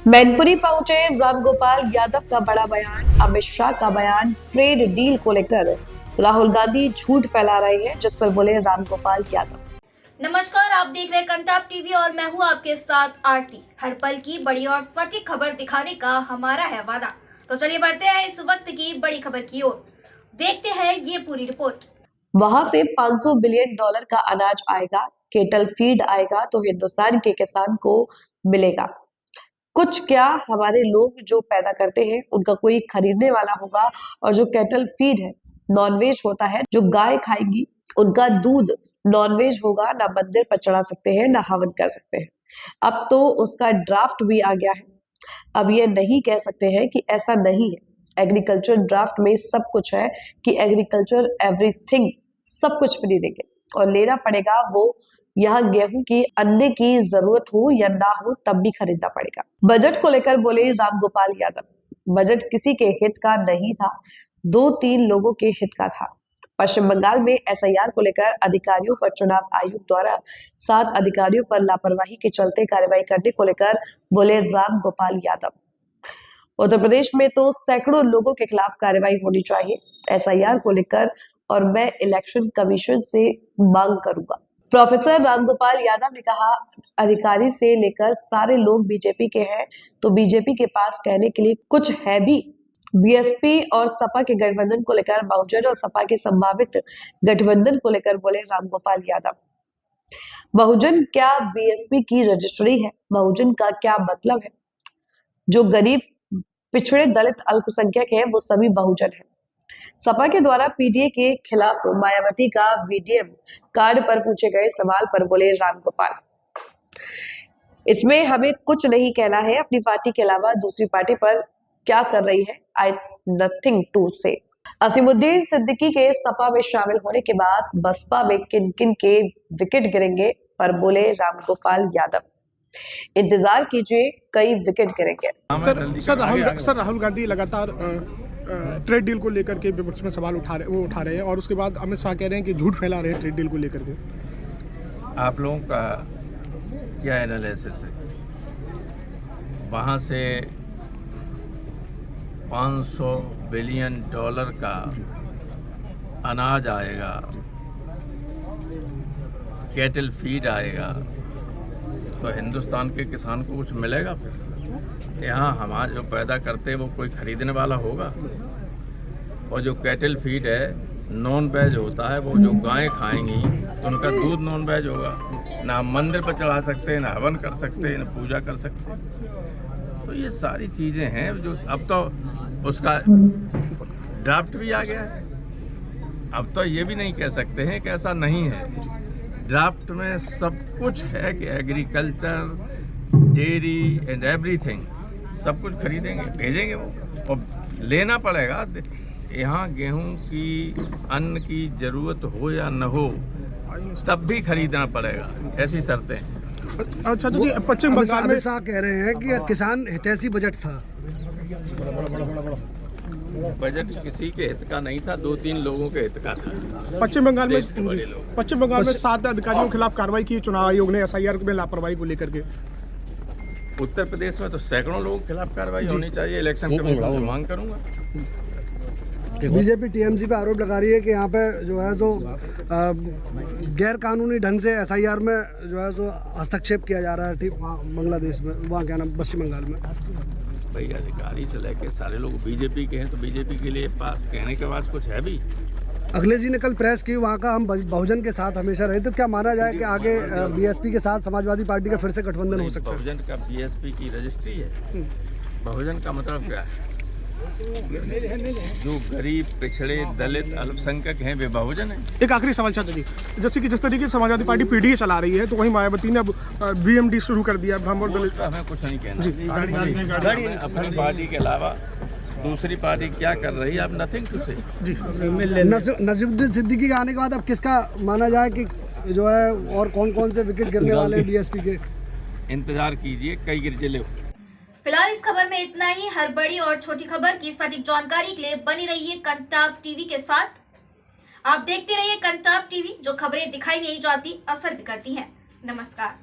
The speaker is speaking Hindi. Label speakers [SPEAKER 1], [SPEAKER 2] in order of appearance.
[SPEAKER 1] मैनपुरी पहुंचे रामगोपाल यादव का बड़ा बयान, अमित शाह का बयान ट्रेड डील को लेकर। राहुल गांधी झूठ फैला रहे हैं, जिस पर बोले रामगोपाल यादव।
[SPEAKER 2] नमस्कार, आप देख रहे हैं कंटाप टीवी और मैं हूं आपके साथ आरती। हर पल की बड़ी और सटीक खबर दिखाने का हमारा है वादा। तो चलिए बढ़ते हैं इस वक्त की बड़ी खबर की ओर। देखते हैं ये पूरी रिपोर्ट।
[SPEAKER 1] वहां से $500 बिलियन का अनाज आएगा, केटल फीड आएगा तो हिंदुस्तान के किसान को मिलेगा कुछ क्या। हमारे लोग जो पैदा करते हैं उनका कोई खरीदने वाला होगा, और जो कैटल फीड है नॉनवेज होता है, जो गाय खाएगी उनका दूध नॉनवेज होगा। ना मंदिर पर चढ़ा सकते हैं ना हवन कर सकते हैं। अब तो उसका ड्राफ्ट भी आ गया है। अब ये नहीं कह सकते हैं कि ऐसा नहीं है। एग्रीकल्चर ड्राफ्ट में सब कुछ है कि एग्रीकल्चर एवरीथिंग, सब कुछ फ्री देंगे और लेना पड़ेगा वो। यहाँ गेहूं की अन्य की जरूरत हो या ना हो तब भी खरीदना पड़ेगा। बजट को लेकर बोले रामगोपाल यादव, बजट किसी के हित का नहीं था, 2-3 लोगों के हित का था। पश्चिम बंगाल में एसआईआर को लेकर अधिकारियों पर चुनाव आयोग द्वारा 7 अधिकारियों पर लापरवाही के चलते कार्रवाई करने को लेकर बोले रामगोपाल यादव। उत्तर प्रदेश में तो सैकड़ों लोगों के खिलाफ कार्रवाई होनी चाहिए एसआईआर को लेकर, और मैं इलेक्शन कमीशन से मांग करूंगा। प्रोफेसर रामगोपाल यादव ने कहा, अधिकारी से लेकर सारे लोग बीजेपी के हैं, तो बीजेपी के पास कहने के लिए कुछ है भी। बीएसपी और सपा के गठबंधन को लेकर, बहुजन और सपा के संभावित गठबंधन को लेकर बोले रामगोपाल यादव। बहुजन क्या बीएसपी की रजिस्ट्री है? बहुजन का क्या मतलब है? जो गरीब, पिछड़े, दलित, अल्पसंख्यक है वो सभी बहुजन है। सपा के द्वारा पीडीए के खिलाफ मायावती का वीडीएम कार्ड पर पूछे गए सवाल पर बोले रामगोपाल, इसमें हमें कुछ नहीं कहना है। अपनी पार्टी के अलावा दूसरी पार्टी पर क्या कर रही है, आई नथिंग टू से। असीमुद्दीन सिद्दीकी के सपा में शामिल होने के बाद बसपा में किन किन के विकेट गिरेंगे पर बोले रामगोपाल यादव, इंतजार कीजिए, कई विकेट गिरेंगे।
[SPEAKER 3] सर राहुल गांधी लगातार ट्रेड डील को लेकर के विपक्ष में सवाल उठा रहे हैं, और उसके बाद अमित शाह कह रहे हैं कि झूठ फैला रहे हैं ट्रेड डील को लेकर के।
[SPEAKER 4] आप लोगों का क्या एनालिसिस है? वहाँ से $500 बिलियन का अनाज आएगा, कैटल फीड आएगा, तो हिंदुस्तान के किसान को कुछ मिलेगा? फिर यहाँ हमारे जो पैदा करते हैं वो कोई खरीदने वाला होगा? और जो कैटल फीड है नॉन वेज होता है, वो जो गायें खाएंगी तो उनका दूध नॉन वेज होगा। ना हम मंदिर पर चढ़ा सकते हैं, ना हवन कर सकते हैं, ना पूजा कर सकते हैं। तो ये सारी चीज़ें हैं जो अब तो उसका ड्राफ्ट भी आ गया है। अब तो ये भी नहीं कह सकते हैं कि ऐसा नहीं है। ड्राफ्ट में सब कुछ है कि एग्रीकल्चर, डेयरी एंड एवरीथिंग सब कुछ खरीदेंगे, भेजेंगे वो, और लेना पड़ेगा। यहाँ गेहूं की, अन्न की जरूरत हो या न हो तब भी खरीदना पड़ेगा, ऐसी शर्तें।
[SPEAKER 3] अच्छा जी, पश्चिम बंगाल में
[SPEAKER 5] शाह कह रहे हैं कि किसान हितैषी बजट था।
[SPEAKER 4] बजट किसी के हित का नहीं था, 2-3 लोगों के हित का था।
[SPEAKER 3] पश्चिम बंगाल में 7 अधिकारियों के खिलाफ कार्रवाई की चुनाव आयोग ने एसआईआर में लापरवाही को लेकर के।
[SPEAKER 4] उत्तर प्रदेश में तो सैकड़ों लोगों के खिलाफ कार्रवाई होनी चाहिए। इलेक्शन कमीशन से मांग करूंगा।
[SPEAKER 5] बीजेपी टीएमसी पे आरोप लगा रही है कि यहाँ पे जो है जो गैर कानूनी ढंग से एसआईआर में जो है जो हस्तक्षेप किया जा रहा है बांग्लादेश में, वहाँ क्या नाम, पश्चिम बंगाल में।
[SPEAKER 4] भाई अधिकारी से लेके सारे लोग बीजेपी के हैं, तो बीजेपी के लिए पास कहने के बाद कुछ है भी।
[SPEAKER 5] अखिलेश जी ने कल प्रेस की, वहाँ का हम बहुजन के साथ हमेशा रहे, तो क्या माना जाए कि आगे बीएसपी के साथ समाजवादी पार्टी का फिर से गठबंधन हो सकता है?
[SPEAKER 4] बहुजन का बीएसपी की रजिस्ट्री है। बहुजन का मतलब क्या है? जो गरीब, पिछड़े, दलित, अल्पसंख्यक हैं वे बहुजन हैं।
[SPEAKER 3] एक आखिरी सवाल चाचा जी, जैसे कि जिस तरीके से समाजवादी पार्टी पीडीए चला रही है, तो वहीं मायावती ने अब बीएमडी शुरू कर दिया, ब्राह्मण और दलित।
[SPEAKER 4] हमें कुछ नहीं कहना। अपनी पार्टी के अलावा दूसरी पार्टी क्या कर रही है, आप नथिंग टू से।
[SPEAKER 5] नजीमुद्दीन सिद्दीकी के आने के बाद अब किसका माना जाए कि जो है, और कौन कौन से विकेट गिरने वाले बीएसपी के?
[SPEAKER 4] इंतजार कीजिए, कई गिरजिले।
[SPEAKER 2] फिलहाल इस खबर में इतना ही। हर बड़ी और छोटी खबर की सटीक जानकारी के लिए बनी रहिए कंटाप टीवी के साथ। आप देखते रहिए कंटाप टीवी, जो खबरें दिखाई नहीं जाती असर भी करती हैं। नमस्कार।